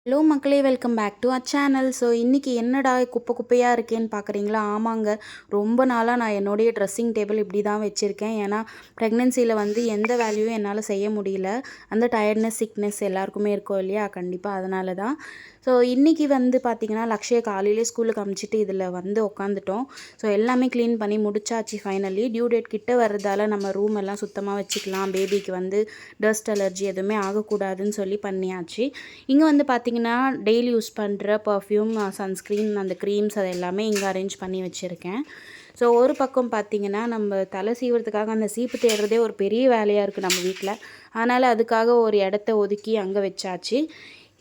Hello மக்களே, welcome back to our channel. So இன்றைக்கி என்னடா குப்பை குப்பையாக இருக்கேன்னு பார்க்குறீங்களா? ஆமாங்க, ரொம்ப நாளாக நான் என்னுடைய ட்ரெஸ்ஸிங் டேபிள் இப்படி தான் வச்சுருக்கேன். ஏன்னா ப்ரெக்னென்சியில் வந்து எந்த வேலையும் என்னால் செய்ய முடியல. அந்த டயர்ட்னஸ், சிக்னஸ் எல்லாருக்குமே இருக்கும் இல்லையா? கண்டிப்பாக அதனால தான். ஸோ இன்றைக்கி வந்து பார்த்திங்கன்னா, லக்ஷய காலையிலே ஸ்கூலுக்கு அனுப்பிச்சிட்டு இதில் வந்து உட்காந்துட்டோம். ஸோ எல்லாமே க்ளீன் பண்ணி முடிச்சாச்சு ஃபைனலி. டியூ டேட் கிட்ட வர்றதால நம்ம ரூம் எல்லாம் சுத்தமாக வச்சுக்கலாம். பேபிக்கு வந்து டஸ்ட் அலர்ஜி எதுவுமே ஆகக்கூடாதுன்னு சொல்லி பண்ணியாச்சு. இங்கே வந்து பார்த்திங்கன்னா, டெய்லி யூஸ் பண்ணுற பர்ஃப்யூம், சன்ஸ்க்ரீன், அந்த க்ரீம்ஸ் அது எல்லாமே இங்கே அரேஞ்ச் பண்ணி வச்சுருக்கேன். ஸோ ஒரு பக்கம் பார்த்திங்கன்னா, நம்ம தலை சீவுறதுக்காக அந்த சீப்பு தேடுறதே ஒரு பெரிய வேலையாக இருக்குது நம்ம வீட்டில். அதனால் அதுக்காக ஒரு இடத்த ஒதுக்கி அங்கே வச்சாச்சு.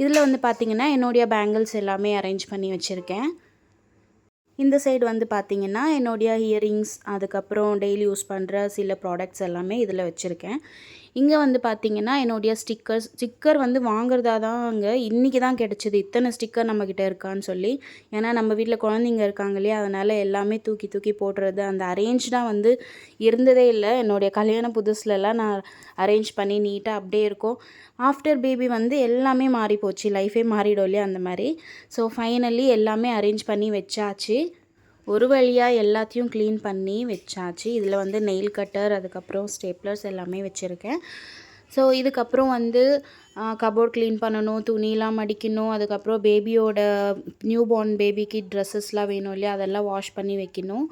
இதில் வந்து பார்த்திங்கன்னா, என்னுடைய பேங்கிள்ஸ் எல்லாமே அரேஞ்ச் பண்ணி வச்சுருக்கேன். இந்த சைடு வந்து பார்த்திங்கன்னா, என்னுடைய இயரிங்ஸ், அதுக்கப்புறம் டெய்லி யூஸ் பண்ணுற சில ப்ராடக்ட்ஸ் எல்லாமே இதில் வச்சுருக்கேன். இங்கே வந்து பார்த்திங்கன்னா, என்னுடைய ஸ்டிக்கர் வந்து வாங்குறதா தாங்க இன்றைக்கி தான் கிடச்சிது. இத்தனை ஸ்டிக்கர் நம்மக்கிட்ட இருக்கான்னு சொல்லி. ஏன்னா நம்ம வீட்டில் குழந்தைங்க இருக்காங்க இல்லையா? அதனால் எல்லாமே தூக்கி தூக்கி போடுறது, அந்த அரேஞ்ச்டாக வந்து இருந்ததே இல்லை. என்னுடைய கல்யாண புதுசுலலாம் நான் அரேஞ்ச் பண்ணி நீட்டாக அப்படியே இருக்கும். ஆஃப்டர் பேபி வந்து எல்லாமே மாறி போச்சு. லைஃபே மாறிடும் இல்லையா? அந்த மாதிரி. ஸோ ஃபைனலி எல்லாமே அரேஞ்ச் பண்ணி வச்சாச்சு. ஒரு வழியாக எல்லாத்தையும் க்ளீன் பண்ணி வச்சாச்சு. இதில் வந்து நெயில் கட்டர், அதுக்கப்புறம் ஸ்டேப்லர்ஸ் எல்லாமே வச்சுருக்கேன். ஸோ இதுக்கப்புறம் வந்து கபோர்ட் க்ளீன் பண்ணணும், துணிலாம் மடிக்கணும், அதுக்கப்புறம் பேபியோட நியூ பார்ன் பேபிக்கு ட்ரெஸ்ஸஸ்லாம் வேணும் இல்லையா? அதெல்லாம் வாஷ் பண்ணி வைக்கணும்.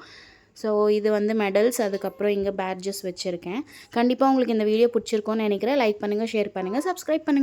ஸோ இது வந்து மெடல்ஸ், அதுக்கப்புறம் இங்கே பேட்ஜஸ் வச்சுருக்கேன். கண்டிப்பாக உங்களுக்கு இந்த வீடியோ பிடிச்சிருக்கோன்னு நினைக்கிறேன். லைக் பண்ணுங்கள், ஷேர் பண்ணுங்கள், சப்ஸ்கிரைப் பண்ணுங்கள்.